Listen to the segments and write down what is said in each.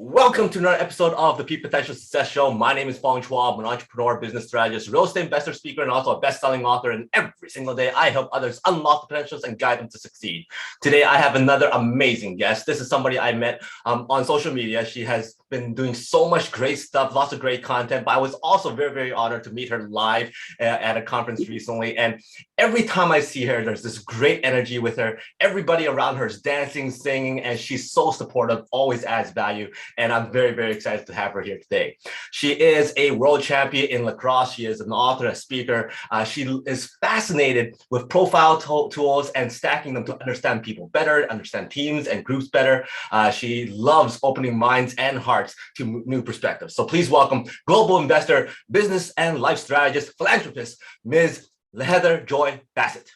Welcome to another episode of the Peak Potential Success Show. My name is Fong. I'm an entrepreneur, business strategist, real estate investor, speaker, and also a best-selling author. And every single day, I help others unlock the potentials and guide them to succeed. Today, I have another amazing guest. This is somebody I met on social media. She has been doing so much great stuff, lots of great content, but I was also very, very honored to meet her live at a conference recently. And every time I see her, there's this great energy with her. Everybody around her is dancing, singing, and she's so supportive, always adds value. And I'm very, very excited to have her here today. She is a world champion in lacrosse. She is an author, a speaker. She is fascinated with profile tools and stacking them to understand people better, understand teams and groups better. She loves opening minds and hearts to new perspectives. So please welcome global investor, business and life strategist, philanthropist, Ms. Heather Joy Bassett.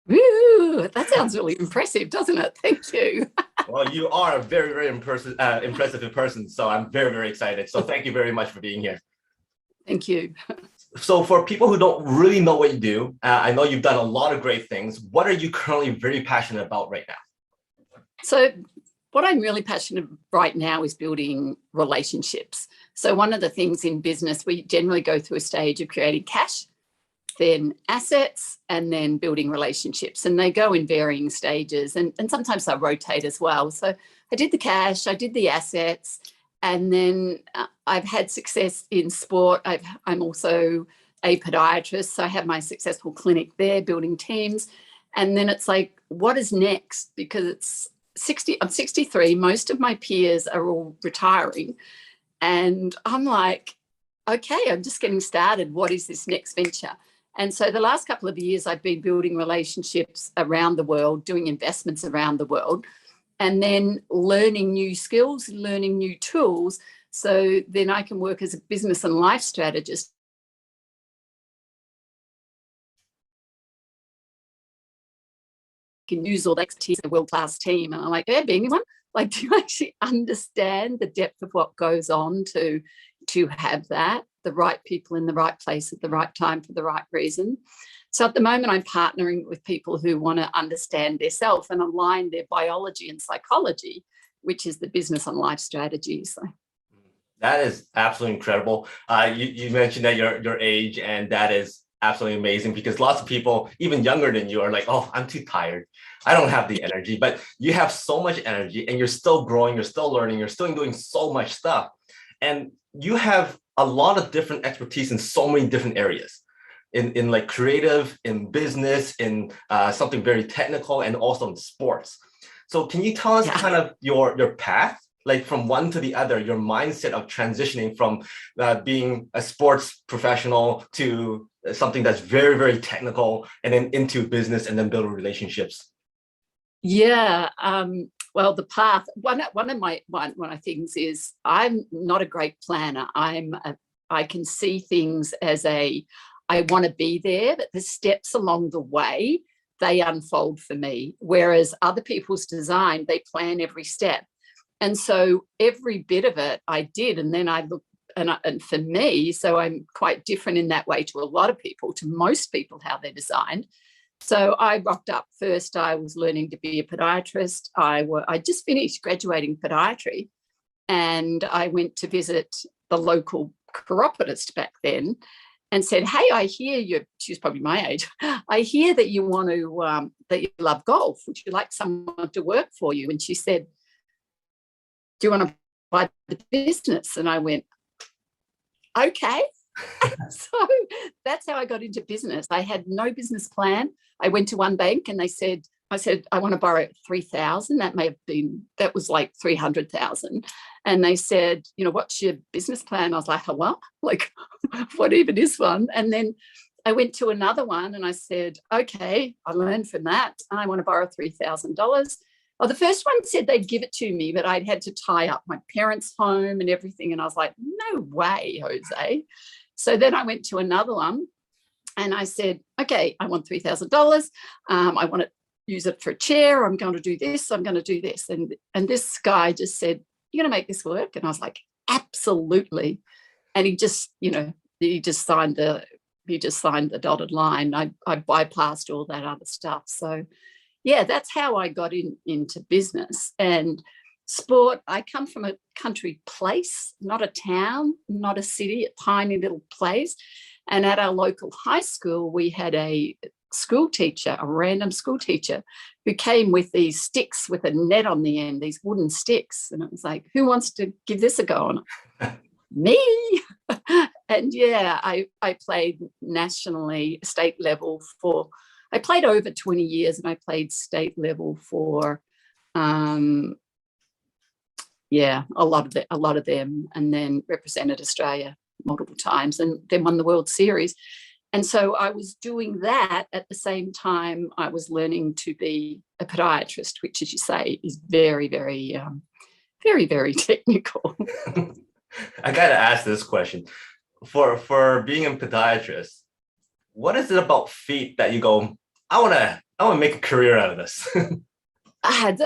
Woo, that sounds really impressive, doesn't it? Thank you. Well, you are a very, very impressive person. So I'm very, very excited. So thank you very much for being here. Thank you. So for people who don't really know what you do, I know you've done a lot of great things. What are you currently very passionate about right now? So what I'm really passionate right now is building relationships. So one of the things in business, we generally go through a stage of creating cash, then assets, and then building relationships. And they go in varying stages, and sometimes they rotate as well. So I did the cash, I did the assets, and then I've had success in sport. I'm also a podiatrist, so I have my successful clinic there, building teams. And then it's like, what is next? Because I'm 63, most of my peers are all retiring. And I'm like, okay, I'm just getting started. What is this next venture? And so the last couple of years, I've been building relationships around the world, doing investments around the world, and then learning new skills, learning new tools. So then I can work as a business and life strategist. Can use all that expertise in a world-class team. And I'm like, yeah, being one, like, do you actually understand the depth of what goes on to have that? The right people in the right place at the right time for the right reason. So at the moment, I'm partnering with people who want to understand their self and align their biology and psychology, which is the business and life strategy. So that is absolutely incredible. You mentioned that your age, and that is absolutely amazing, because lots of people, even younger than you, are like, oh, I'm too tired. I don't have the energy. But you have so much energy, and you're still growing, you're still learning, you're still doing so much stuff. And you have a lot of different expertise in so many different areas, in like creative, in business, in something very technical, and also in sports. So can you tell us kind of your path, like from one to the other, your mindset of transitioning from being a sports professional to something that's very, very technical, and then into business, and then build relationships? Yeah. Well, the path, one of my things is I'm not a great planner. I can see things as I want to be there, but the steps along the way, they unfold for me. Whereas other people's design, they plan every step. And so every bit of it I did. And then I looked, and for me, so I'm quite different in that way to a lot of people, to most people, how they're designed. So I rocked up first. I was learning to be a podiatrist. I just finished graduating podiatry, and I went to visit the local chiropodist back then and said, hey, I hear you, she was probably my age, I hear that you want to, that you love golf. Would you like someone to work for you? And she said, do you want to buy the business? And I went, okay. So that's how I got into business. I had no business plan. I went to one bank and I said, I want to borrow 3,000. That was like 300,000. And they said, what's your business plan? I was like, well, like, what even is one? And then I went to another one and I said, okay, I learned from that. I want to borrow $3,000. Well, the first one said they'd give it to me, but I'd had to tie up my parents' home and everything. And I was like, no way, Jose. So then I went to another one and I said, okay, I want $3,000. I want to use it for a chair. I'm going to do this. I'm going to do this. And this guy just said, you're going to make this work? And I was like, absolutely. And he just signed the dotted line. I bypassed all that other stuff. So yeah, that's how I got into business. And sport. I come from a country place, not a town, not a city, a tiny little place. And at our local high school, we had a school teacher, a random school teacher, who came with these sticks with a net on the end, these wooden sticks. And it was like, who wants to give this a go? And me. And yeah, I played nationally, state level I played over 20 years, and I played state level for a lot of them, and then represented Australia multiple times, and then won the World Series. And so I was doing that at the same time I was learning to be a podiatrist, which, as you say, is very, very, very, very technical. I gotta ask this question: for being a podiatrist, what is it about feet that you go, I wanna make a career out of this?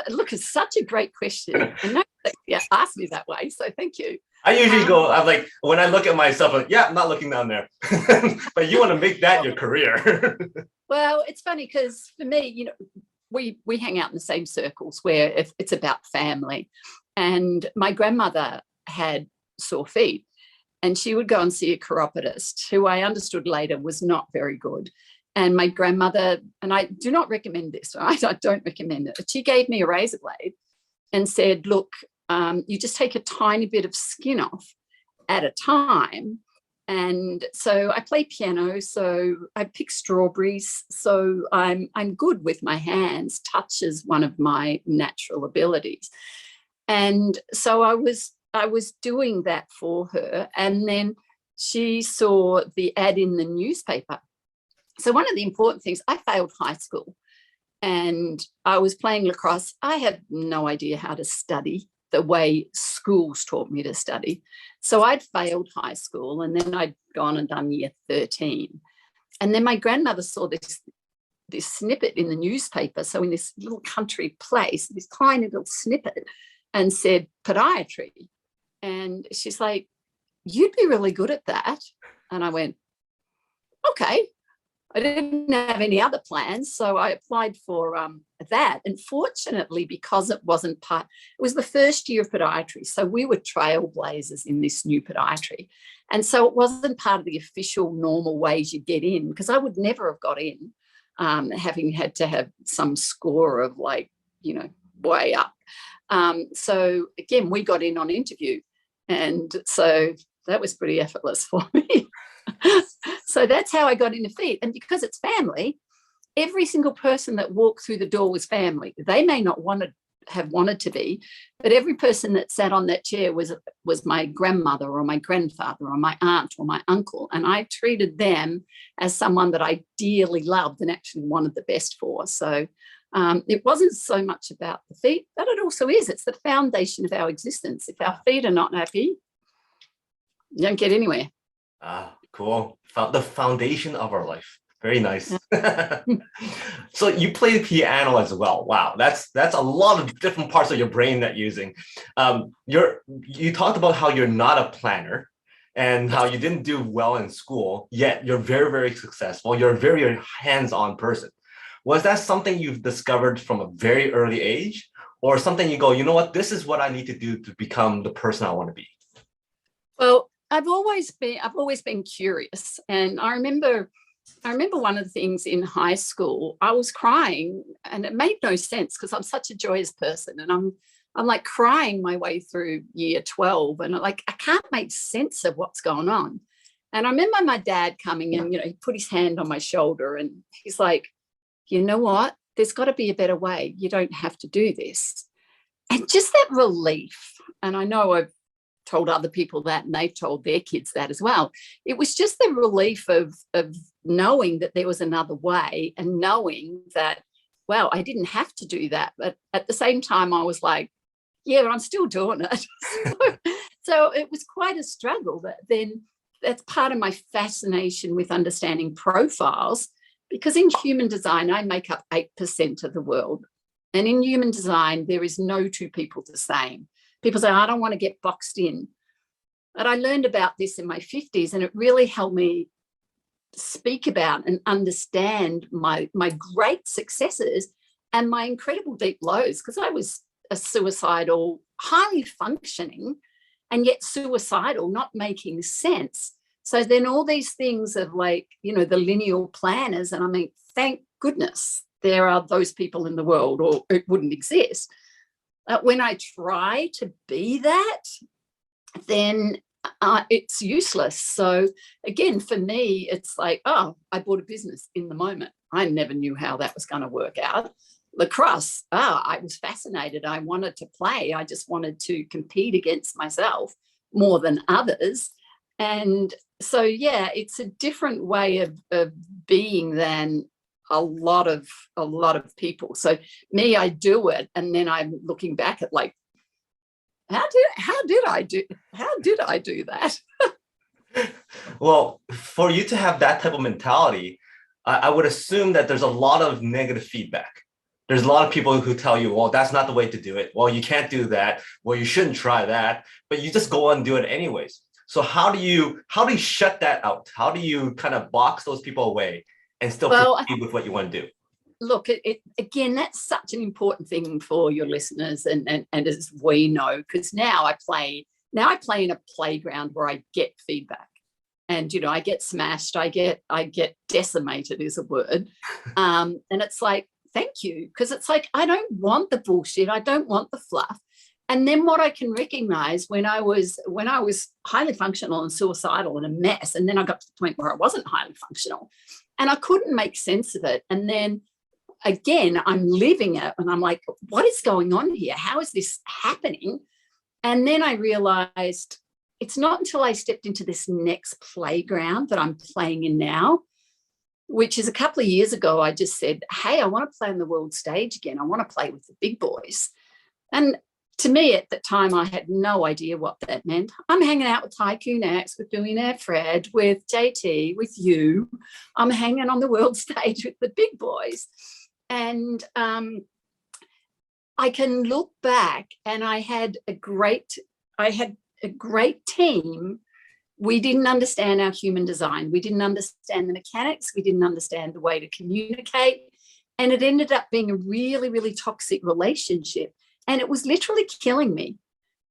Look, it's such a great question. And no, asked me that way, so thank you. I usually go, I'm like, when I look at myself, I'm like, yeah, I'm not looking down there. But you want to make that your career. Well, it's funny because for me, we hang out in the same circles where if it's about family. And my grandmother had sore feet, and she would go and see a chiropodist, who I understood later was not very good. And my grandmother, and I do not recommend this, right? I don't recommend it. She gave me a razor blade and said, look, you just take a tiny bit of skin off at a time. And so I play piano, so I pick strawberries. So I'm good with my hands. Touch is one of my natural abilities. And so I was doing that for her. And then she saw the ad in the newspaper. So one of the important things, I failed high school and I was playing lacrosse. I had no idea how to study the way schools taught me to study. So I'd failed high school, and then I'd gone and done year 13. And then my grandmother saw this snippet in the newspaper. So in this little country place, this tiny little snippet, and said podiatry. And she's like, you'd be really good at that. And I went, okay. I didn't have any other plans, so I applied for that. And fortunately, because it was the first year of podiatry, so we were trailblazers in this new podiatry. And so it wasn't part of the official normal ways you get in, because I would never have got in, having had to have some score of way up. So again, we got in on interview. And so that was pretty effortless for me. So that's how I got into feet. And because it's family, every single person that walked through the door was family. They may not have wanted to be, but every person that sat on that chair was my grandmother or my grandfather or my aunt or my uncle. And I treated them as someone that I dearly loved and actually wanted the best for. So it wasn't so much about the feet, but it also is. It's the foundation of our existence. If our feet are not happy, you don't get anywhere. Cool. The foundation of our life. Very nice. So you play the piano as well. Wow, that's a lot of different parts of your brain that you're using. You talked about how you're not a planner and how you didn't do well in school, yet you're very, very successful. You're a very, very hands-on person. Was that something you've discovered from a very early age, or something you go, you know what, this is what I need to do to become the person I want to be? Well, I've always been curious. And I remember one of the things in high school, I was crying, and it made no sense because I'm such a joyous person, and I'm like crying my way through year 12, and I can't make sense of what's going on. And I remember my dad coming in, he put his hand on my shoulder and he's like, you know what, there's got to be a better way. You don't have to do this. And just that relief. And I know I've told other people that, and they've told their kids that as well. It was just the relief of knowing that there was another way, and knowing that, well, I didn't have to do that. But at the same time, I was like, yeah, I'm still doing it. So it was quite a struggle. But then that's part of my fascination with understanding profiles, because in human design, I make up 8% of the world. And in human design, there is no two people the same. People say, I don't want to get boxed in. But I learned about this in my 50s, and it really helped me speak about and understand my great successes and my incredible deep lows, because I was a suicidal, highly functioning and yet suicidal, not making sense. So then all these things of like, the lineal planners, and I mean, thank goodness there are those people in the world, or it wouldn't exist. When I try to be that, then it's useless. So again, for me, it's like, oh, I bought a business in the moment. I never knew how that was going to work out. Lacrosse, I was fascinated. I wanted to play. I just wanted to compete against myself more than others. And so, yeah, it's a different way of being than a lot of people. So me, I do it, and then I'm looking back at like, how did I do that? Well, for you to have that type of mentality, I would assume that there's a lot of negative feedback. There's a lot of people who tell you, well, that's not the way to do it. Well, you can't do that. Well, you shouldn't try that, but you just go on and do it anyways. So how do you shut that out? How do you kind of box those people away and still proceed with what you want to do? Look, again, that's such an important thing for your listeners, and as we know, because now I play in a playground where I get feedback, and I get smashed, I get decimated is a word, and it's like, thank you, because it's like, I don't want the bullshit, I don't want the fluff. And then what I can recognize when I was highly functional and suicidal and a mess, and then I got to the point where I wasn't highly functional and I couldn't make sense of it. And then again, I'm living it and I'm like, what is going on here? How is this happening? And then I realized it's not until I stepped into this next playground that I'm playing in now, which is a couple of years ago. I just said, hey, I want to play on the world stage again. I want to play with the big boys. And to me at the time, I had no idea what that meant. I'm hanging out with Tycoon X, with Billionaire Fred, with JT, with you. I'm hanging on the world stage with the big boys. And I can look back, and I had a great team. We didn't understand our human design. We didn't understand the mechanics. We didn't understand the way to communicate. And it ended up being a really, really toxic relationship. And it was literally killing me.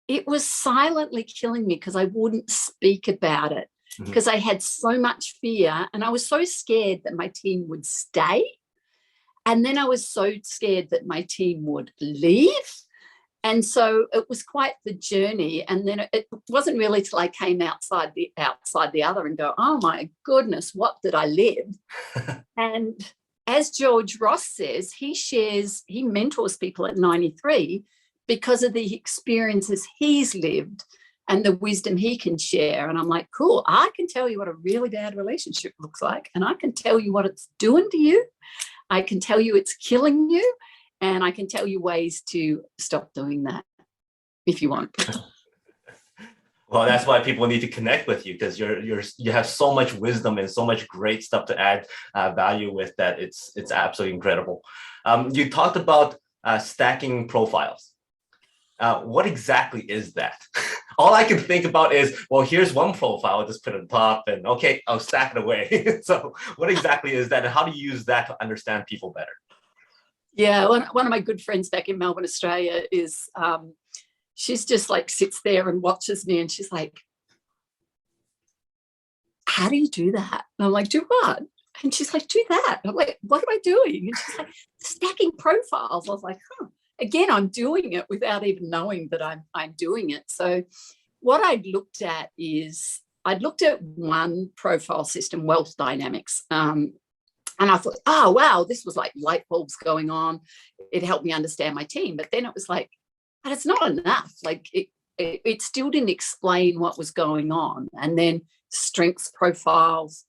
It was silently killing me because I wouldn't speak about it, because I had so much fear, and I was so scared that my team would stay. And then I was so scared that my team would leave. And so it was quite the journey. And then it wasn't really till I came outside the other and go, oh my goodness, what did I live? And as George Ross says, he mentors people at 93 because of the experiences he's lived and the wisdom he can share. And I'm like, cool, I can tell you what a really bad relationship looks like, and I can tell you what it's doing to you. I can tell you it's killing you, and I can tell you ways to stop doing that if you want. Well, that's why people need to connect with you, because you have so much wisdom and so much great stuff to add value with that. It's absolutely incredible. You talked about stacking profiles. What exactly is that? All I can think about is, well, here's one profile, I'll just put it on top, and okay, I'll stack it away. So what exactly is that, and how do you use that to understand people better? Yeah, one of my good friends back in Melbourne, Australia, is she's just like sits there and watches me, and she's like, how do you do that? And I'm like, do what? And she's like, do that. I'm like, what am I doing? And she's like, stacking profiles. I was like, huh. Again, I'm doing it without even knowing that I'm doing it. So what I'd looked at one profile system, wealth dynamics. And I thought, oh, wow, this was like light bulbs going on. It helped me understand my team. But then it was like, but it's not enough. Like it still didn't explain what was going on. And then strengths profiles,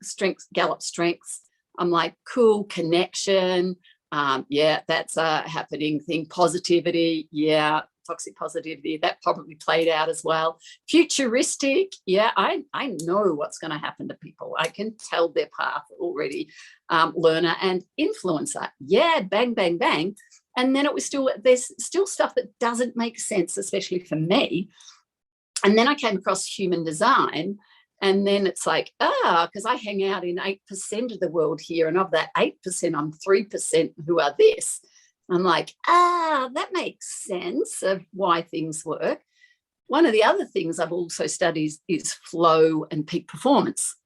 Gallup strengths. I'm like, cool, connection. Yeah, that's a happening thing. Positivity, yeah, toxic positivity, that probably played out as well. Futuristic, yeah, I know what's going to happen to people. I can tell their path already. Learner and influencer, yeah, bang, bang, bang. And then there's still stuff that doesn't make sense, especially for me. And then I came across human design. And then it's like, because I hang out in 8% of the world here. And of that 8%, I'm 3% who are this. I'm like, that makes sense of why things work. One of the other things I've also studied is flow and peak performance.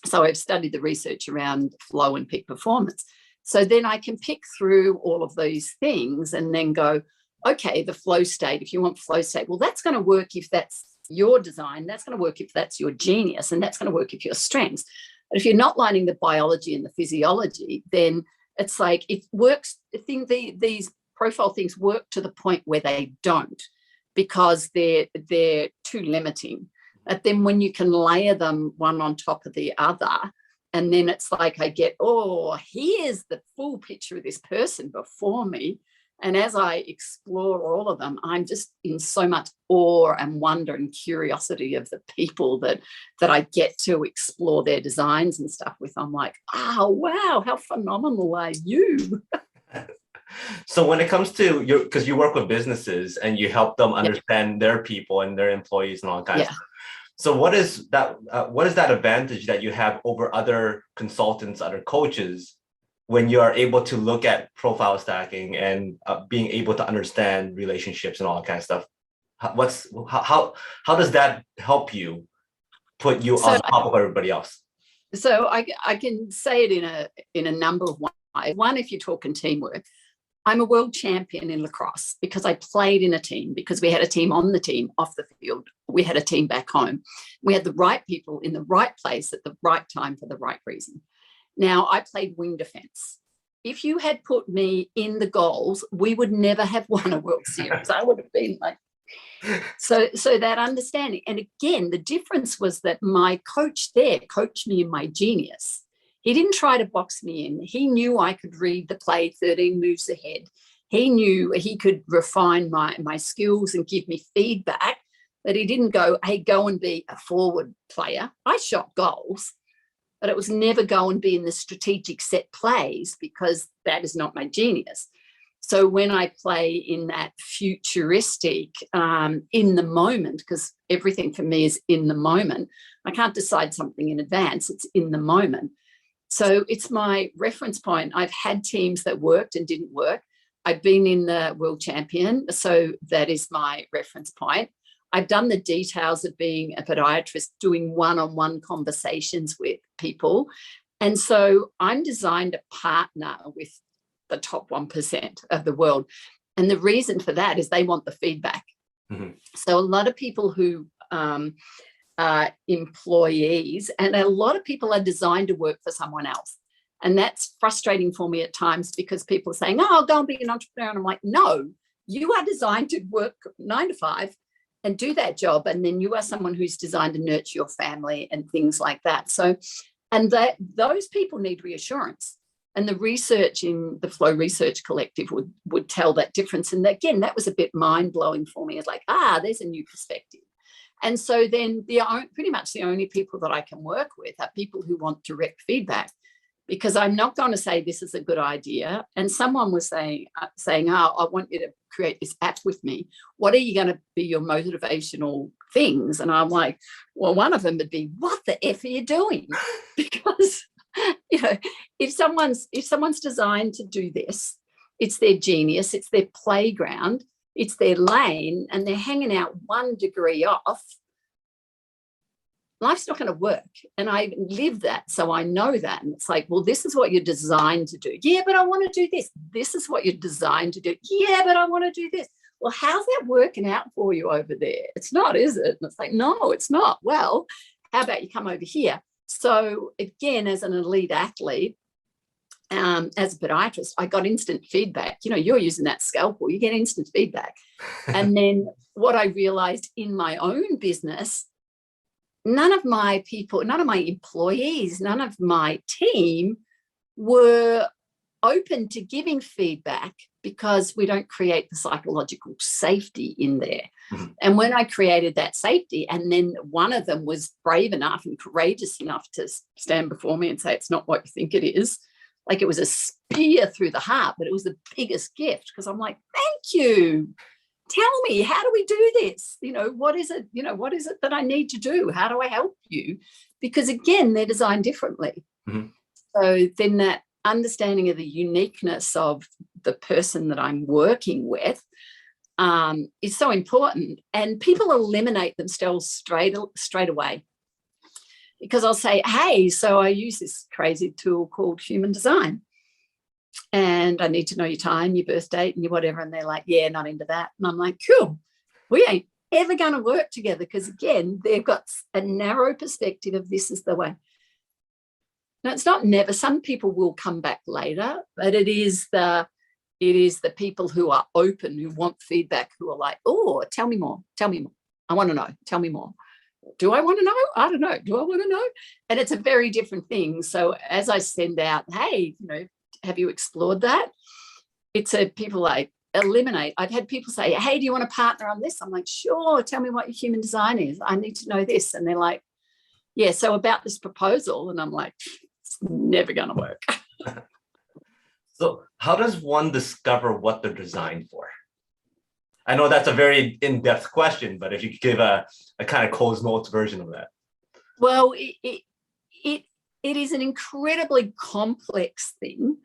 So I've studied the research around flow and peak performance. So then I can pick through all of these things and then go, okay, the flow state, if you want flow state, well, that's going to work if that's your design, that's going to work if that's your genius, and that's going to work if your strengths. But if you're not lining the biology and the physiology, then it's like it works. I think these profile things work to the point where they don't, because they're too limiting. But then when you can layer them one on top of the other, and then it's like I get, here's the full picture of this person before me. And as I explore all of them, I'm just in so much awe and wonder and curiosity of the people that I get to explore their designs and stuff with. I'm like, wow, how phenomenal are you? So when it comes to because you work with businesses and you help them understand their people and their employees and all kinds of stuff. So what is that advantage that you have over other consultants, other coaches, when you are able to look at profile stacking and being able to understand relationships and all that kind of stuff? How does that help you put you on top of everybody else? So I can say it in a number of ways. One, if you're talking teamwork, I'm a world champion in lacrosse because I played in a team, because we had a team on the team, off the field. We had a team back home. We had the right people in the right place at the right time for the right reason. Now, I played wing defense. If you had put me in the goals, we would never have won a World Series. I would have been like, so that understanding. And again, the difference was that my coach there coached me in my genius. He didn't try to box me in. He knew I could read the play 13 moves ahead. He knew he could refine my skills and give me feedback, but he didn't go, hey, go and be a forward player. I shot goals, but it was never go and be in the strategic set plays, because that is not my genius. So when I play in that futuristic, in the moment, because everything for me is in the moment, I can't decide something in advance, it's in the moment. So it's my reference point. I've had teams that worked and didn't work. I've been in the world champion, so that is my reference point. I've done the details of being a podiatrist, doing one-on-one conversations with people. And so I'm designed to partner with the top 1% of the world. And the reason for that is they want the feedback. Mm-hmm. So a lot of people who employees, and a lot of people are designed to work for someone else, and that's frustrating for me at times, because people are saying, I'll go and be an entrepreneur, and I'm like, no, you are designed to work 9 to 5 and do that job, and then you are someone who's designed to nurture your family and things like that. So, and that those people need reassurance, and the research in the Flow Research Collective would tell that difference. And again, that was a bit mind-blowing for me. It's like, there's a new perspective. And so then pretty much the only people that I can work with are people who want direct feedback, because I'm not going to say this is a good idea. And someone was saying, I want you to create this app with me. What are you going to be your motivational things? And I'm like, well, one of them would be, what the F are you doing? Because, if someone's designed to do this, it's their genius, it's their playground, it's their lane, and they're hanging out 1 degree off, life's not going to work. And I live that, so I know that. And it's like, well, this is what you're designed to do. Yeah, but I want to do this. This is what you're designed to do. Yeah, but I want to do this. Well, how's that working out for you over there? It's not, is it? And it's like, no, it's not. Well, how about you come over here? So again, as an elite athlete, as a podiatrist, I got instant feedback. You're using that scalpel, you get instant feedback. And then what I realized in my own business, none of my people, none of my employees, none of my team were open to giving feedback, because we don't create the psychological safety in there. Mm-hmm. And when I created that safety, and then one of them was brave enough and courageous enough to stand before me and say, it's not what you think it is. Like, it was a spear through the heart, but it was the biggest gift, because I'm like, thank you. Tell me, how do we do this? What is it? What is it that I need to do? How do I help you? Because again, they're designed differently. Mm-hmm. So then that understanding of the uniqueness of the person that I'm working with is so important. And people eliminate themselves straight away, because I'll say, hey, so I use this crazy tool called human design, and I need to know your time, your birth date, and your whatever. And they're like, yeah, not into that. And I'm like, cool, we ain't ever going to work together, because again, they've got a narrow perspective of this is the way. Now, it's not never. Some people will come back later, but it is the people who are open, who want feedback, who are like, oh, tell me more. I want to know. Tell me more. Do I want to know? I don't know. Do I want to know? And it's a very different thing. So as I send out, hey, have you explored that? It's people like eliminate. I've had people say, hey, do you want to partner on this? I'm like, sure. Tell me what your human design is. I need to know this. And they're like, yeah, so about this proposal. And I'm like, it's never going to work. So how does one discover what they're designed for? I know that's a very in-depth question, but if you could give a kind of Cole's Notes version of that. Well, it is an incredibly complex thing.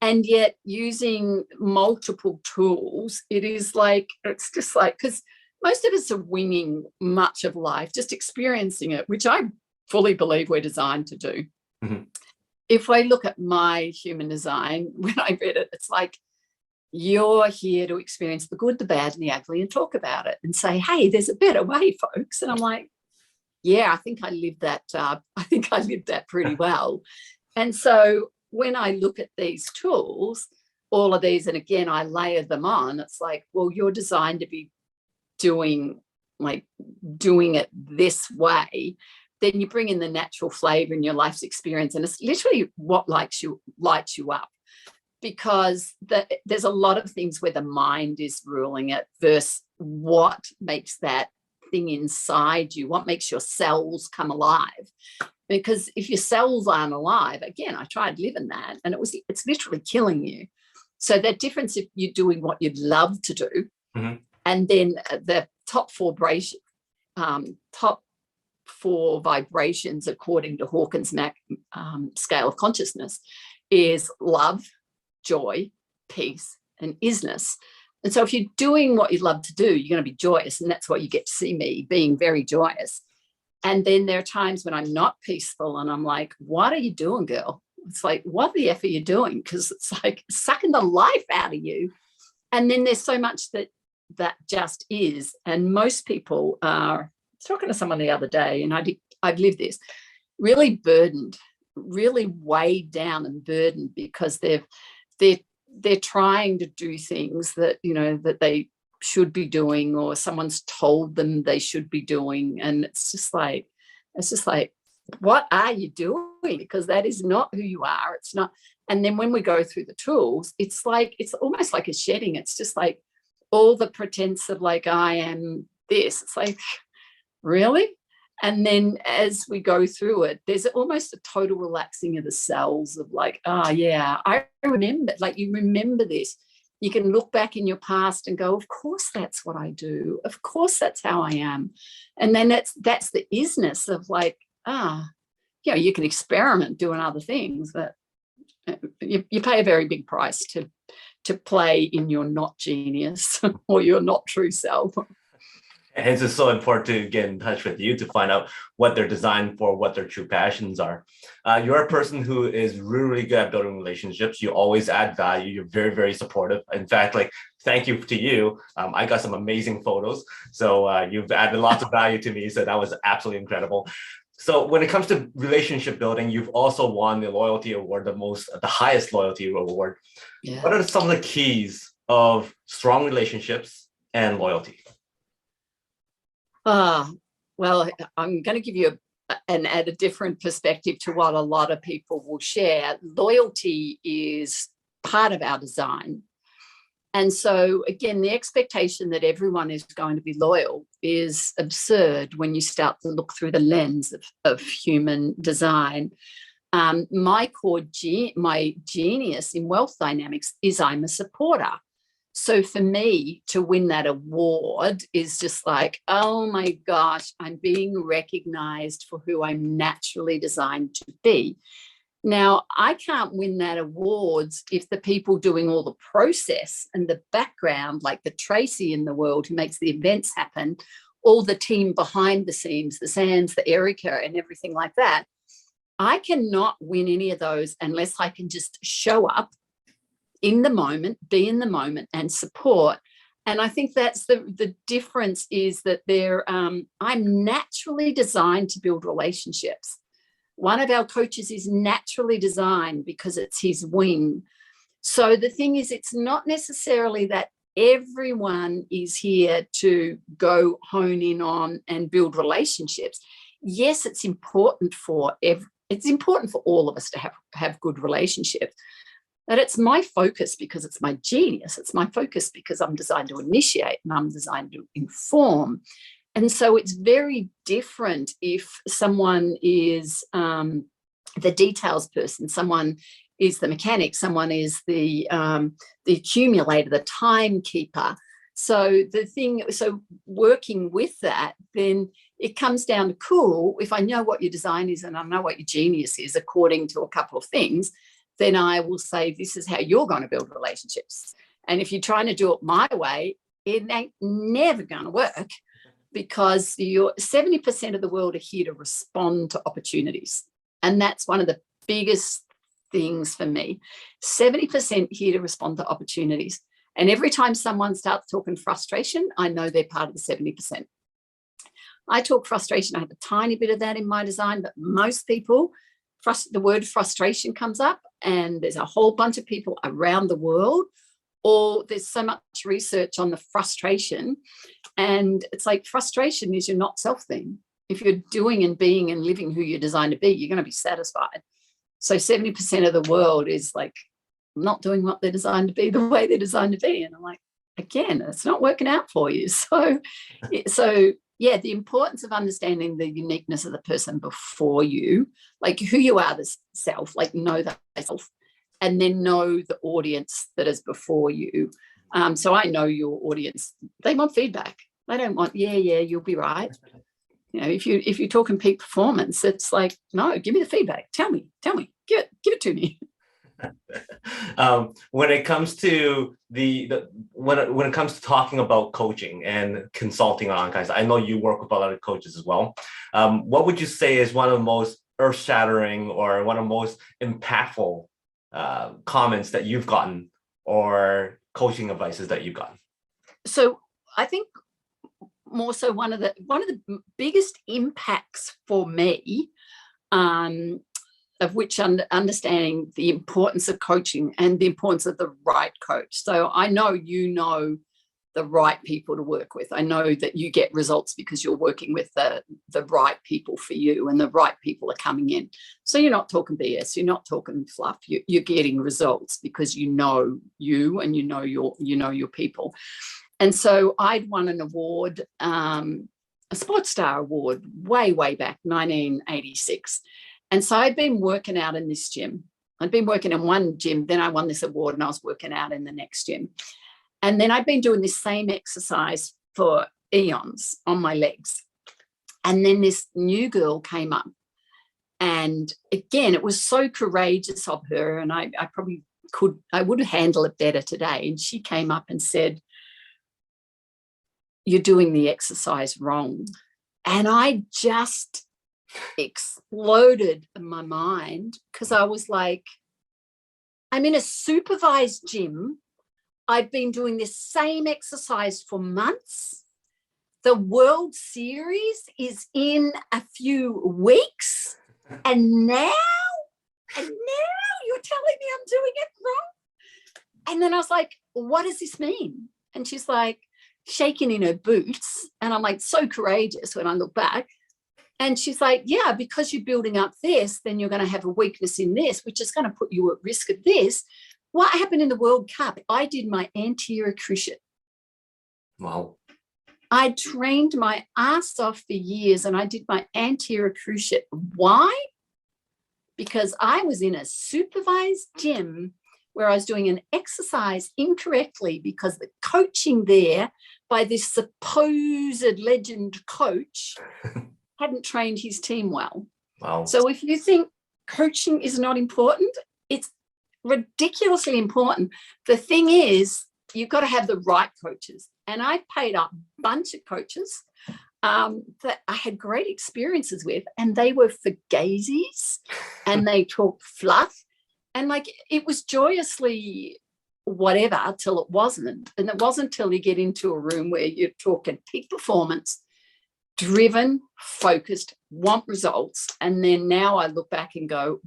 And yet using multiple tools, it's just like, because most of us are winging much of life, just experiencing it, which I fully believe we're designed to do. Mm-hmm. If I look at my human design, when I read it, it's like, you're here to experience the good, the bad, and the ugly, and talk about it and say, hey, there's a better way, folks. And I'm like, yeah, I think I lived that. I think I lived that pretty well. And so when I look at these tools, all of these, and again, I layer them on, it's like, well, you're designed to be doing it this way. Then you bring in the natural flavor in your life's experience. And it's literally what lights you up. Because there's a lot of things where the mind is ruling it versus what makes that thing inside you, what makes your cells come alive. Because if your cells aren't alive, again, I tried living that, and it's literally killing you. So that difference, if you're doing what you'd love to do, mm-hmm. and then the top four vibrations according to Hawkins' scale of consciousness is love, joy, peace, and isness. And so if you're doing what you love to do, you're going to be joyous. And that's what you get to see me being, very joyous. And then there are times when I'm not peaceful and I'm like, what are you doing, girl? It's like, what the F are you doing? Because it's like sucking the life out of you. And then there's so much that just is. And most people are, I was talking to someone the other day, and I've lived this, really burdened, really weighed down and burdened, because they're trying to do things that, that they should be doing, or someone's told them they should be doing. And it's just like, what are you doing? Because that is not who you are. It's not. And then when we go through the tools, it's almost like a shedding. It's just like all the pretense of like, I am this. It's like, really? And then as we go through it, there's almost a total relaxing of the cells of like, oh yeah, I remember, like you remember this. You can look back in your past and go, of course that's what I do. Of course that's how I am. And then that's the isness of like, you can experiment doing other things, but you pay a very big price to play in your not genius or your not true self. Hence, it's so important to get in touch with you to find out what they're designed for, what their true passions are. You're a person who is really good at building relationships. You always add value. You're very, very supportive. In fact, thank you to you. I got some amazing photos. So you've added lots of value to me. So that was absolutely incredible. So when it comes to relationship building, you've also won the loyalty award, the highest loyalty award. Yeah. What are some of the keys of strong relationships and loyalty? Well, I'm going to give you add a different perspective to what a lot of people will share. Loyalty is part of our design. And so, again, the expectation that everyone is going to be loyal is absurd when you start to look through the lens of human design. My genius in wealth dynamics is I'm a supporter. So for me to win that award is just like, oh my gosh, I'm being recognized for who I'm naturally designed to be. Now, I can't win that awards if the people doing all the process and the background, like the Tracy in the world who makes the events happen, all the team behind the scenes, the Sands, the Erica and everything like that, I cannot win any of those unless I can just show up in the moment, be in the moment and support. And I think that's the difference is that I'm naturally designed to build relationships. One of our coaches is naturally designed because it's his wing. So the thing is, it's not necessarily that everyone is here to go hone in on and build relationships. Yes, it's important for all of us to have good relationships. But it's my focus because it's my genius. It's my focus because I'm designed to initiate and I'm designed to inform. And so it's very different if someone is the details person, someone is the mechanic, someone is the accumulator, the timekeeper. So working with that, then it comes down to cool. If I know what your design is and I know what your genius is according to a couple of things, then I will say, this is how you're going to build relationships. And if you're trying to do it my way, it ain't never going to work because 70% of the world are here to respond to opportunities. And that's one of the biggest things for me. 70% here to respond to opportunities. And every time someone starts talking frustration, I know they're part of the 70%. I talk frustration. I have a tiny bit of that in my design, but most people, the word frustration comes up and there's a whole bunch of people around the world, or there's so much research on the frustration. And it's like frustration is your not self thing. If you're doing and being and living who you're designed to be, you're going to be satisfied. So 70% of the world is like not doing what they're designed to be the way they're designed to be. And I'm like, again, it's not working out for you. So yeah, the importance of understanding the uniqueness of the person before you, like who you are, the self, like know that self, and then know the audience that is before you. So I know your audience, they want feedback. They don't want, yeah, you'll be right. You know, if you're talking peak performance, it's like, no, give me the feedback. Tell me, give it to me. When it comes to when it comes to talking about coaching and consulting on guys, I know you work with a lot of coaches as well. What would you say is one of the most earth-shattering or one of the most impactful comments that you've gotten or coaching advices that you've gotten? So I think more so one of the biggest impacts for me, of which understanding the importance of coaching and the importance of the right coach. So I know you know the right people to work with. I know that you get results because you're working with the right people for you and the right people are coming in. So you're not talking BS, you're not talking fluff, you're getting results because you know you and you know your people. And so I'd won an award, a Sports Star Award way back, 1986. And so I'd been working out in this gym. I'd been working in one gym, then I won this award and I was working out in the next gym. And then I'd been doing this same exercise for eons on my legs. And then this new girl came up. And again, it was so courageous of her. And I would handle it better today. And she came up and said, "You're doing the exercise wrong." And I just exploded in my mind because I was like, I'm in a supervised gym. I've been doing this same exercise for months. The World Series is in a few weeks. And now you're telling me I'm doing it wrong? And then I was like, what does this mean? And she's like, shaking in her boots. And I'm like, so courageous when I look back. And she's like, yeah, because you're building up this, then you're going to have a weakness in this, which is going to put you at risk of this. What happened in the World Cup? I did my anterior cruciate. Wow. I trained my ass off for years and I did my anterior cruciate. Why? Because I was in a supervised gym where I was doing an exercise incorrectly because the coaching there by this supposed legend coach hadn't trained his team well. Wow. So if you think coaching is not important. It's ridiculously important. The thing is, you've got to have the right coaches. And I paid up a bunch of coaches that I had great experiences with, and they were fugazis and they talked fluff. And like, it was joyously whatever till it wasn't. And it wasn't till you get into a room where you're talking peak performance, driven, focused, want results. And then now I look back and go,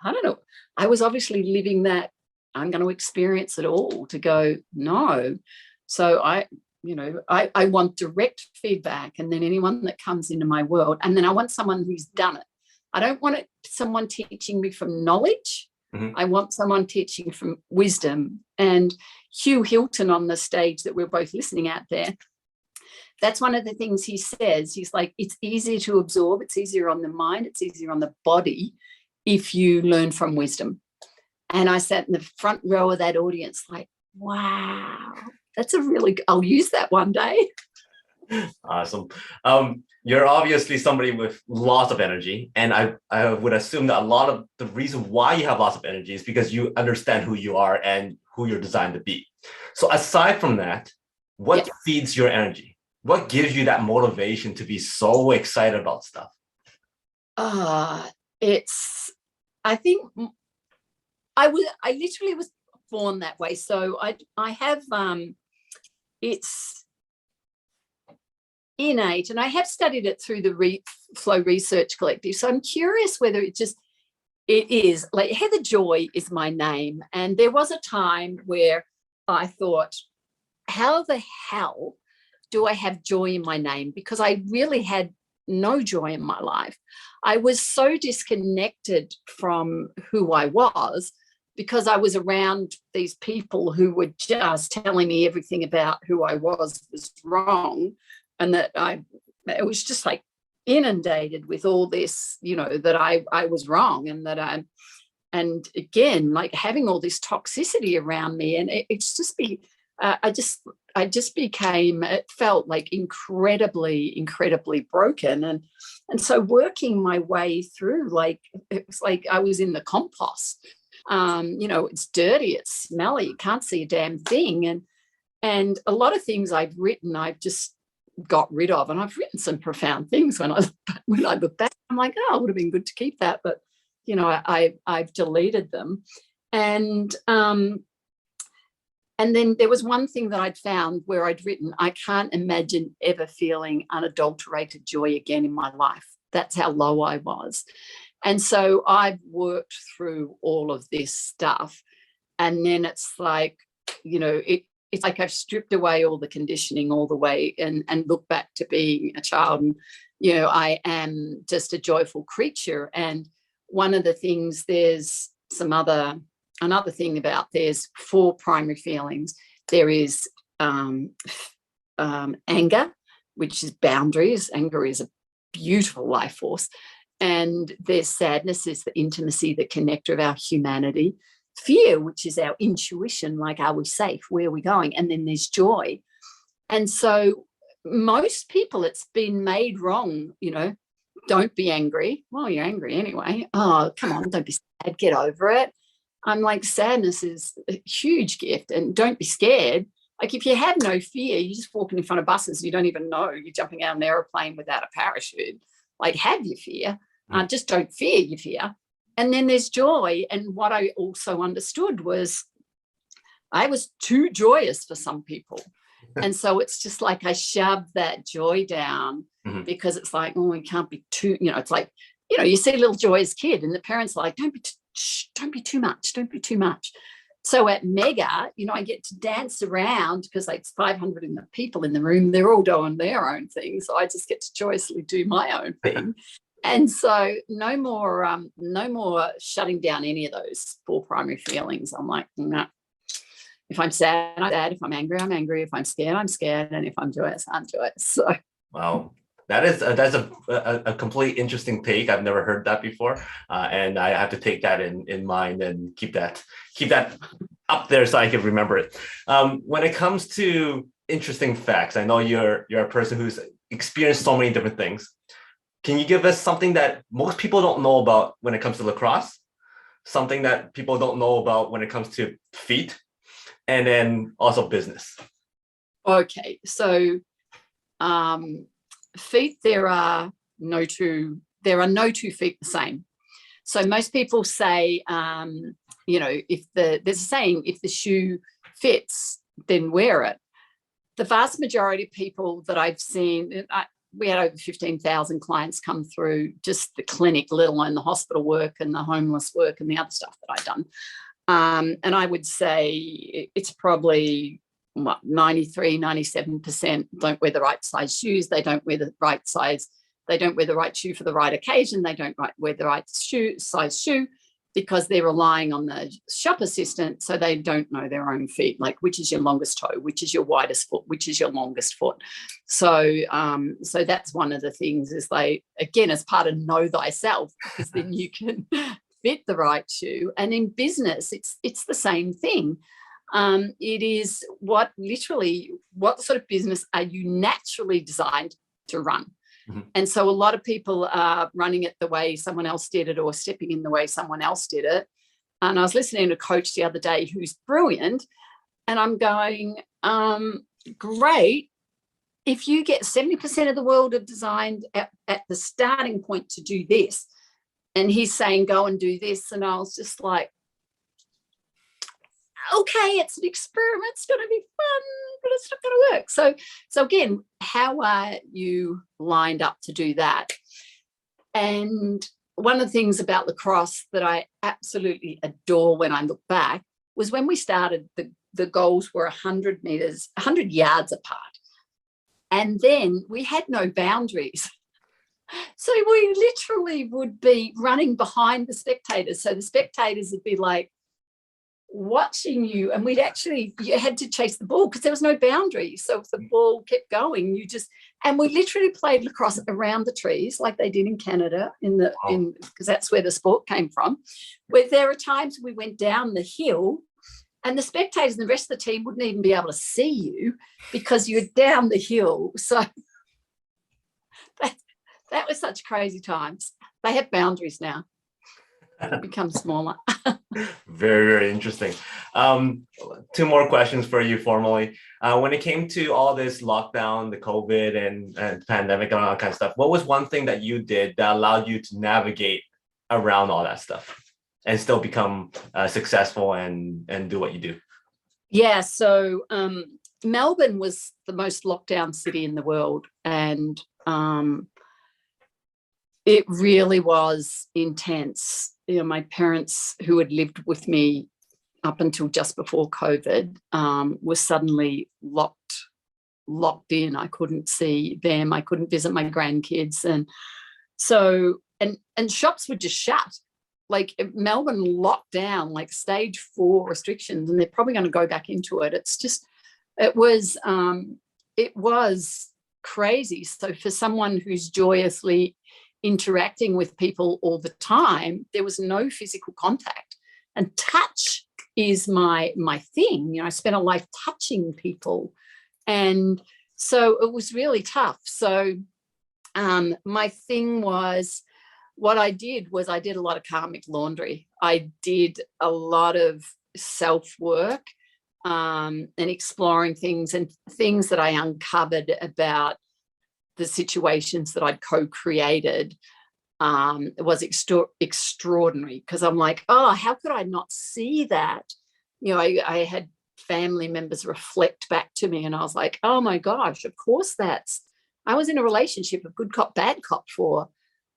I don't know. I was obviously living that. I'm going to experience it all to go, no. So I want direct feedback, and then anyone that comes into my world, and then I want someone who's done it. I don't want someone teaching me from knowledge. I want someone teaching from wisdom. And Hugh Hilton on the stage that we're both listening at there, that's one of the things he says. He's like, it's easier to absorb. It's easier on the mind. It's easier on the body if you learn from wisdom. And I sat in the front row of that audience like, wow, that's I'll use that one day. Awesome. You're obviously somebody with lots of energy. And I would assume that a lot of the reason why you have lots of energy is because you understand who you are and who you're designed to be. So aside from that, what feeds your energy? What gives you that motivation to be so excited about stuff? I think I literally was born that way. So I have, it's innate, and I have studied it through the Flow Research Collective. So I'm curious whether it is like Heather Joy is my name. And there was a time where I thought, how the hell do I have joy in my name? Because I really had no joy in my life. I was so disconnected from who I was because I was around these people who were just telling me everything about who I was wrong, and that it was just like inundated with all this, that I was wrong, and that and again, like having all this toxicity around me, and it's just I just became, it felt like incredibly broken. And so working my way through, like, it was like I was in the compost. It's dirty, it's smelly, you can't see a damn thing. And a lot of things I've written, I've just got rid of. And I've written some profound things when I look back, I'm like, oh, it would have been good to keep that. But, I've deleted them. And then there was one thing that I'd found where I'd written, I can't imagine ever feeling unadulterated joy again in my life. That's how low I was. And so I've worked through all of this stuff. And then it's like, it's like I've stripped away all the conditioning all the way and look back to being a child. And, I am just a joyful creature. And one of the things, there's another thing about, there's 4 primary feelings. There is anger, which is boundaries. Anger is a beautiful life force. And there's sadness, is the intimacy, the connector of our humanity. Fear, which is our intuition, like, are we safe? Where are we going? And then there's joy. And so most people, it's been made wrong, don't be angry. Well, you're angry anyway. Oh, come on, don't be sad, get over it. I'm like, sadness is a huge gift, and don't be scared. Like, if you have no fear, you're just walking in front of buses, you don't even know you're jumping out of an aeroplane without a parachute. Like, have your fear, just don't fear your fear. And then there's joy. And what I also understood was I was too joyous for some people. And so it's just like I shoved that joy down because it's like, oh, it can't be too, it's like, you see a little joyous kid and the parents are like, don't be too much. So at Mega, I get to dance around because like 500 people in the room, they're all doing their own thing. So I just get to joyously do my own thing. And so no more shutting down any of those 4 primary feelings. I'm like, no. If I'm sad, I'm sad. If I'm angry, I'm angry. If I'm scared, I'm scared. And if I'm joyous, I'm joyous. So, wow. That's a complete interesting take. I've never heard that before, and I have to take that in mind and keep that up there so I can remember it. When it comes to interesting facts, I know you're a person who's experienced so many different things. Can you give us something that most people don't know about when it comes to lacrosse? Something that people don't know about when it comes to feet, and then also business. Okay, so feet, there are no two feet the same. So most people say, there's a saying, if the shoe fits, then wear it. The vast majority of people that I've seen, we had over 15,000 clients come through just the clinic, let alone the hospital work and the homeless work and the other stuff that I've done. And I would say it's probably 93, 97% don't wear the right size shoes. They don't wear the right size. They don't wear the right shoe for the right occasion. They don't wear the right size shoe because they're relying on the shop assistant. So they don't know their own feet, like which is your longest toe, which is your widest foot, which is your longest foot. So that's one of the things is again, as part of know thyself, because then you can fit the right shoe. And in business, it's the same thing. It is what sort of business are you naturally designed to run? Mm-hmm. And so a lot of people are running it the way someone else did it or stepping in the way someone else did it. And I was listening to a coach the other day who's brilliant, and I'm going, great. If you get 70% of the world are designed at the starting point to do this, and he's saying, go and do this. And I was just like, okay, it's an experiment. It's going to be fun, but it's not going to work. So again, how are you lined up to do that? And one of the things about lacrosse that I absolutely adore when I look back was when we started, the goals were 100 yards apart. And then we had no boundaries. So we literally would be running behind the spectators. So the spectators would be like watching you, and you had to chase the ball because there was no boundary. So if the ball kept going, and we literally played lacrosse around the trees like they did in Canada because that's where the sport came from. Where there are times we went down the hill and the spectators and the rest of the team wouldn't even be able to see you because you're down the hill. So that was such crazy times. They have boundaries now. It becomes smaller. Very, very interesting. Two more questions for you formally. When it came to all this lockdown, the COVID and pandemic and all that kind of stuff, what was one thing that you did that allowed you to navigate around all that stuff and still become successful and do what you do? Yeah, so Melbourne was the most locked down city in the world, and it really was intense. You know, my parents, who had lived with me up until just before COVID, were suddenly locked in. I couldn't see them. I couldn't visit my grandkids, and so and shops were just shut. Like Melbourne locked down, like stage 4 restrictions, and they're probably going to go back into it. It was crazy. So for someone who's joyously interacting with people all the time, there was no physical contact, and touch is my thing. You know, I spent a life touching people, and so it was really tough. So my thing was, what I did was I did a lot of karmic laundry. I did a lot of self-work and exploring things and things that I uncovered about the situations that I'd co-created. It was extraordinary, because I'm like, oh, how could I not see that? You know, I had family members reflect back to me, and I was like, oh my gosh, of course I was in a relationship of good cop, bad cop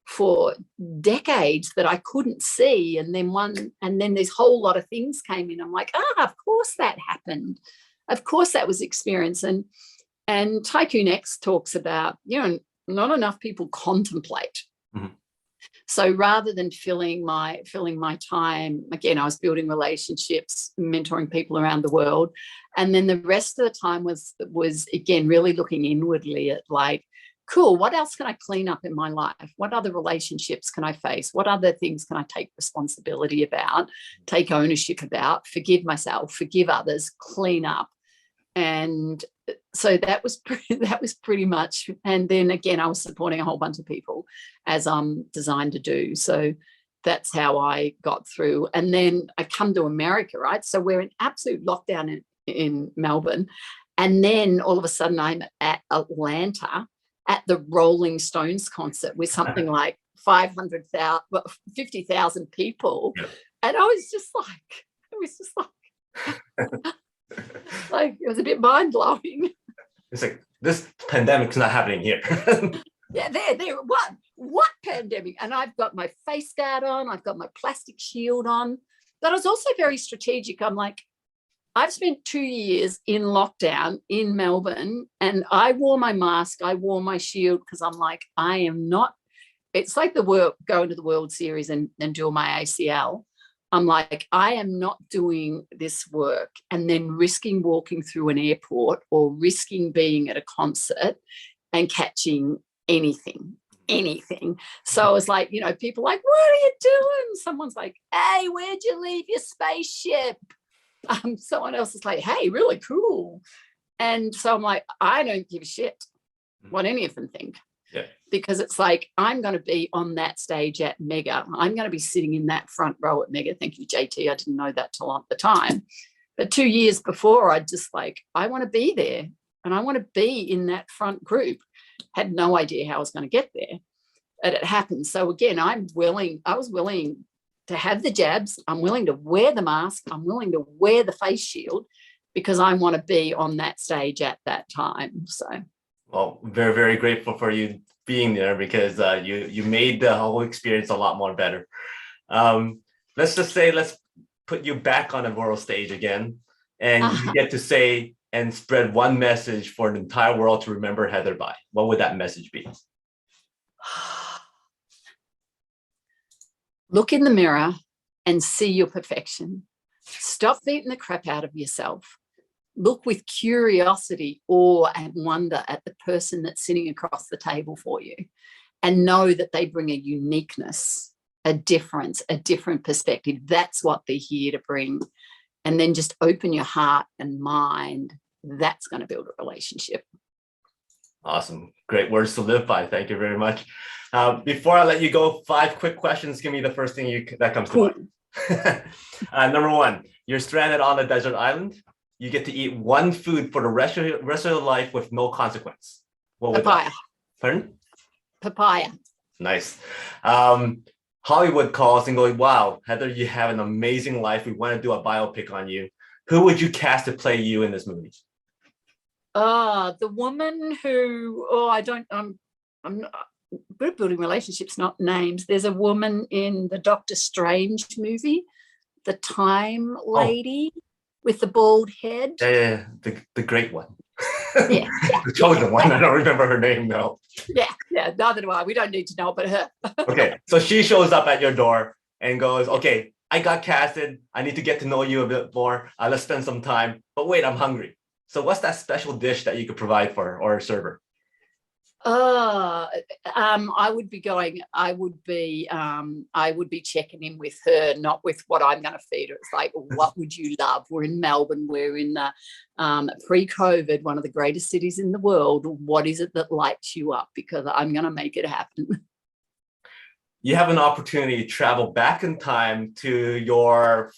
for decades that I couldn't see, and then this whole lot of things came in. I'm like, of course that happened. Of course that was experience. And Tycoon X talks about, you know, not enough people contemplate. Mm-hmm. So rather than filling my time, again, I was building relationships, mentoring people around the world. And then the rest of the time was again, really looking inwardly at like, cool, what else can I clean up in my life? What other relationships can I face? What other things can I take responsibility about, take ownership about, forgive myself, forgive others, clean up? And so that was pretty much. And then again, I was supporting a whole bunch of people as I'm designed to do. So that's how I got through. And then I come to America, right? So we're in absolute lockdown in Melbourne. And then all of a sudden I'm at Atlanta at the Rolling Stones concert with something like 50,000 people. And I was just like, it was a bit mind blowing. It's like, this pandemic's not happening here. Yeah, there. What pandemic? And I've got my face guard on, I've got my plastic shield on. But I was also very strategic. I'm like, I've spent 2 years in lockdown in Melbourne, and I wore my mask, I wore my shield, because I'm like, I am not, it's like going to the World Series and doing my ACL. I'm like, I am not doing this work and then risking walking through an airport or risking being at a concert and catching anything. So I was like, people like, what are you doing? Someone's like, hey, where'd you leave your spaceship? Someone else is like, hey, really cool. And so I'm like, I don't give a shit what any of them think. Yeah. Because it's like, I'm going to be on that stage at Mega. I'm going to be sitting in that front row at Mega. Thank you, JT. I didn't know that till at the time. But 2 years before, I just like, I want to be there and I want to be in that front group. Had no idea how I was going to get there. But it happened. So again, I was willing to have the jabs. I'm willing to wear the mask. I'm willing to wear the face shield because I want to be on that stage at that time. So. Well, very, very grateful for you being there, because you made the whole experience a lot more better. Let's put you back on the world stage again, and you get to say and spread one message for the entire world to remember Heather by. What would that message be? Look in the mirror and see your perfection. Stop beating the crap out of yourself. Look with curiosity, awe, and wonder at the person that's sitting across the table for you, and know that they bring a uniqueness, a difference, a different perspective. That's what they're here to bring. And then just open your heart and mind. That's going to build a relationship. Awesome. Great words to live by. Thank you very much. Before I let you go, 5 quick questions. Give me the first thing that comes to mind. Number 1, you're stranded on a desert island. You get to eat one food for the rest of your life with no consequence. What would Papaya. that? Pardon? Papaya. Nice. Hollywood calls and goes, wow, Heather, you have an amazing life. We want to do a biopic on you. Who would you cast to play you in this movie? The woman who, I'm not good at building relationships, not names. There's a woman in the Doctor Strange movie, the time lady with the bald head. Yeah, the great one. Yeah. The chosen one. I don't remember her name though. Yeah, neither do I. We don't need to know about her. Okay, so she shows up at your door and goes, okay, I got casted. I need to get to know you a bit more. Let's spend some time. But wait, I'm hungry. So what's that special dish that you could provide for her or serve her? I would be checking in with her, not with what I'm going to feed her. It's like, what would you love? We're in Melbourne. We're in the pre-COVID, one of the greatest cities in the world. What is it that lights you up? Because I'm going to make it happen. You have an opportunity to travel back in time to your,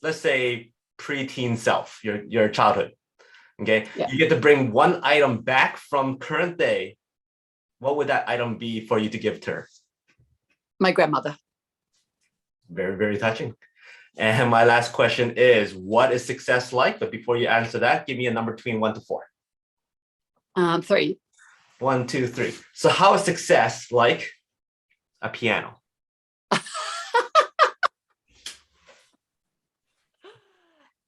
let's say, preteen self, your childhood. Okay, yeah. You get to bring one item back from current day. What would that item be for you to give to her? My grandmother. Very, very touching. And my last question is, what is success like? But before you answer that, give me a number between 1 to 4. 3. 1, 2, 3. So how is success like a piano?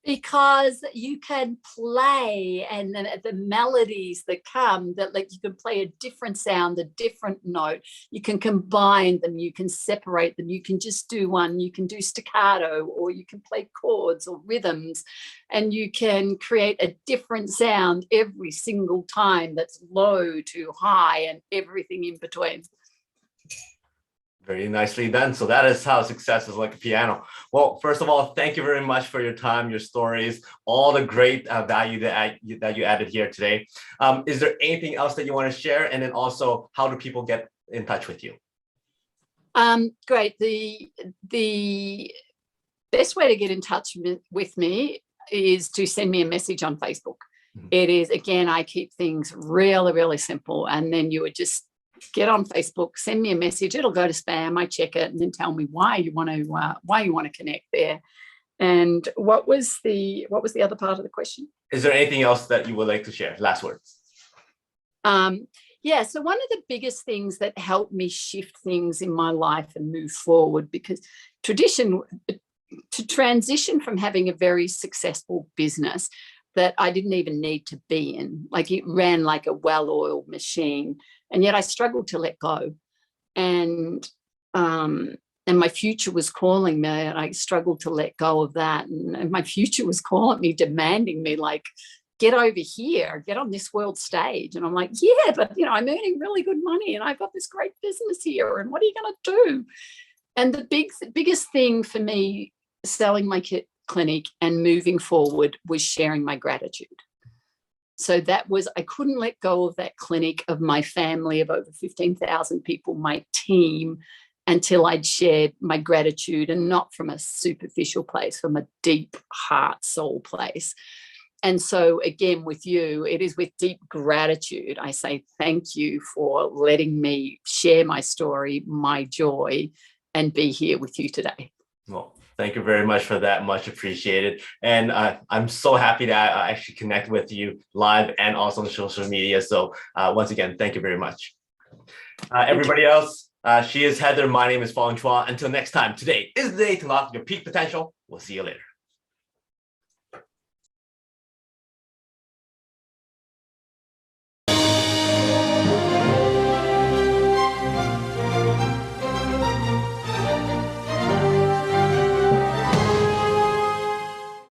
Because you can play, and then the melodies that come, that like you can play a different sound, a different note. You can combine them, you can separate them, you can just do one, you can do staccato, or you can play chords or rhythms, and you can create a different sound every single time, that's low to high and everything in between. Very nicely done. So that is how success is like a piano. Well, first of all, thank you very much for your time, your stories, all the great value that you added here today. Is there anything else that you want to share? And then also, how do people get in touch with you? Great. The best way to get in touch with me is to send me a message on Facebook. It is, again, I keep things really, really simple. And then you would just get on Facebook, send me a message. It'll go to spam. I check it and then tell me why you want to connect there. And what was the other part of the question? Is there anything else that you would like to share? Last words. Yeah, so one of the biggest things that helped me shift things in my life and move forward, because to transition from having a very successful business that I didn't even need to be in, like it ran like a well-oiled machine, and yet I struggled to let go. And my future was calling me, and I struggled to let go of that. And my future was calling me, demanding me, like, get over here, get on this world stage. And I'm like, yeah, but I'm earning really good money and I've got this great business here. And what are you going to do? And the biggest thing for me selling my clinic and moving forward was sharing my gratitude. So I couldn't let go of that clinic, of my family of over 15,000 people, my team, until I'd shared my gratitude, and not from a superficial place, from a deep heart, soul place. And so again, with you, it is with deep gratitude. I say thank you for letting me share my story, my joy, and be here with you today. Well, thank you very much for that. Much appreciated. And I'm so happy that I actually connect with you live and also on social media. So once again, thank you very much. Everybody else, she is Heather. My name is Fong. Until next time, today is the day to unlock your peak potential. We'll see you later.